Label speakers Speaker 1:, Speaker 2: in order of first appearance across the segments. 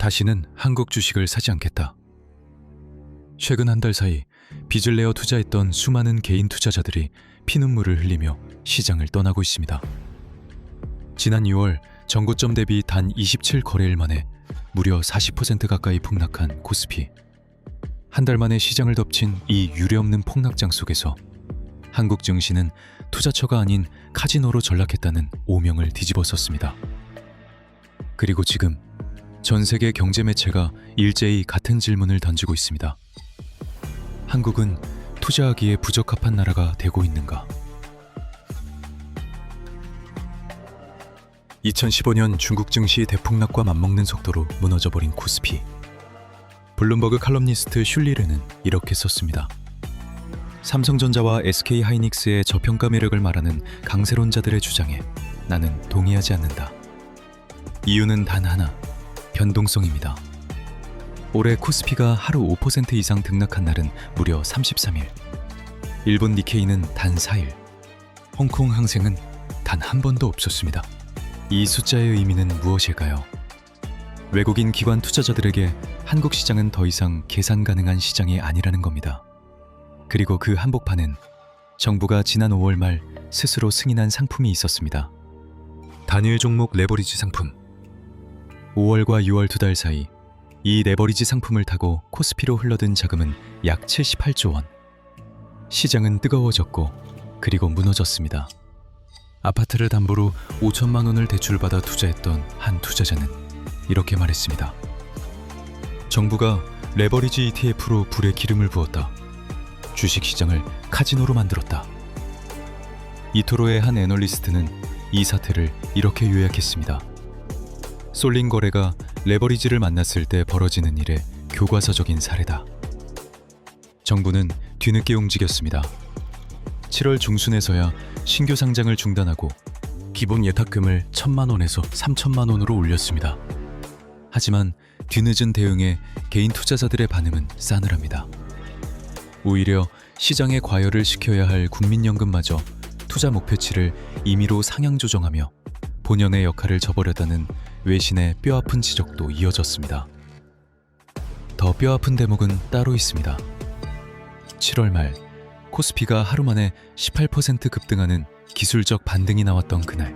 Speaker 1: 다시는 한국 주식을 사지 않겠다. 최근 한 달 사이 빚을 내어 투자했던 수많은 개인 투자자들이 피눈물을 흘리며 시장을 떠나고 있습니다. 지난 6월 전고점 대비 단 27거래일 만에 무려 40% 가까이 폭락한 코스피. 한 달 만에 시장을 덮친 이 유례없는 폭락장 속에서 한국 증시는 투자처가 아닌 카지노로 전락했다는 오명을 뒤집어썼습니다. 그리고 지금 전 세계 경제 매체가 일제히 같은 질문을 던지고 있습니다. 한국은 투자하기에 부적합한 나라가 되고 있는가? 2015년 중국 증시 대폭락과 맞먹는 속도로 무너져버린 코스피. 블룸버그 칼럼니스트 슐리르는 이렇게 썼습니다. 삼성전자와 SK하이닉스의 저평가 매력을 말하는 강세론자들의 주장에 나는 동의하지 않는다. 이유는 단 하나, 변동성입니다. 올해 코스피가 하루 5% 이상 등락한 날은 무려 33일, 일본 니케이는 단 4일, 홍콩 항생은 단 한 번도 없었습니다. 이 숫자의 의미는 무엇일까요? 외국인 기관 투자자들에게 한국 시장은 더 이상 계산 가능한 시장이 아니라는 겁니다. 그리고 그 한복판엔 정부가 지난 5월 말 스스로 승인한 상품이 있었습니다. 단일 종목 레버리지 상품. 5월과 6월 2달 사이 이 레버리지 상품을 타고 코스피로 흘러든 자금은 약 78조 원. 시장은 뜨거워졌고 그리고 무너졌습니다. 아파트를 담보로 5천만 원을 대출받아 투자했던 한 투자자는 이렇게 말했습니다. 정부가 레버리지 ETF로 불에 기름을 부었다. 주식시장을 카지노로 만들었다. 이토로의 한 애널리스트는 이 사태를 이렇게 요약했습니다. 쏠린 거래가 레버리지를 만났을 때 벌어지는 일의 교과서적인 사례다. 정부는 뒤늦게 움직였습니다. 7월 중순에서야 신규 상장을 중단하고 기본 예탁금을 1,000만 원에서 3,000만 원으로 올렸습니다. 하지만 뒤늦은 대응에 개인 투자자들의 반응은 싸늘합니다. 오히려 시장에 과열을 시켜야 할 국민연금마저 투자 목표치를 임의로 상향 조정하며 본연의 역할을 저버렸다는 외신의 뼈아픈 지적도 이어졌습니다. 더 뼈아픈 대목은 따로 있습니다. 7월 말 코스피가 하루 만에 18% 급등하는 기술적 반등이 나왔던 그날,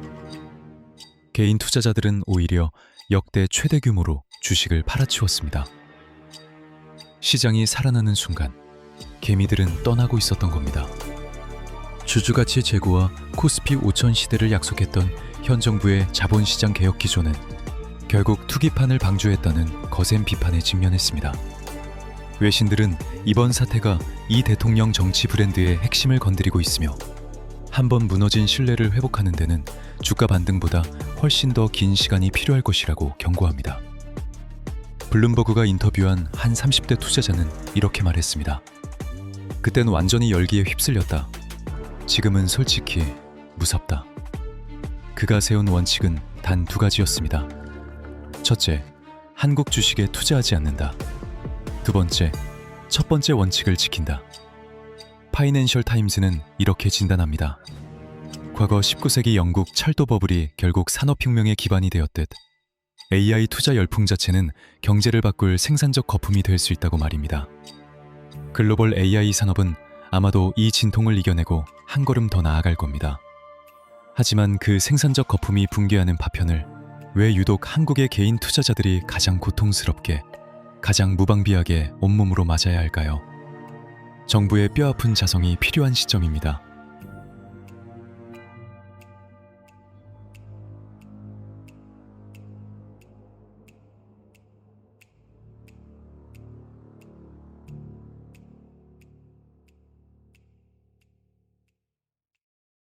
Speaker 1: 개인 투자자들은 오히려 역대 최대 규모로 주식을 팔아치웠습니다. 시장이 살아나는 순간 개미들은 떠나고 있었던 겁니다. 주주가치 제고와 코스피 5천 시대를 약속했던 현 정부의 자본시장 개혁 기조는 결국 투기판을 방조했다는 거센 비판에 직면했습니다. 외신들은 이번 사태가 이 대통령 정치 브랜드의 핵심을 건드리고 있으며 한번 무너진 신뢰를 회복하는 데는 주가 반등보다 훨씬 더 긴 시간이 필요할 것이라고 경고합니다. 블룸버그가 인터뷰한 한 30대 투자자는 이렇게 말했습니다. 그땐 완전히 열기에 휩쓸렸다. 지금은 솔직히 무섭다. 그가 세운 원칙은 단 2가지였습니다. 첫째, 한국 주식에 투자하지 않는다. 두 번째, 첫 번째 원칙을 지킨다. 파이낸셜 타임스는 이렇게 진단합니다. 과거 19세기 영국 철도 버블이 결국 산업혁명의 기반이 되었듯 AI 투자 열풍 자체는 경제를 바꿀 생산적 거품이 될 수 있다고 말입니다. 글로벌 AI 산업은 아마도 이 진통을 이겨내고 한 걸음 더 나아갈 겁니다. 하지만 그 생산적 거품이 붕괴하는 파편을 왜 유독 한국의 개인 투자자들이 가장 고통스럽게, 가장 무방비하게 온몸으로 맞아야 할까요? 정부의 뼈아픈 자성이 필요한 시점입니다.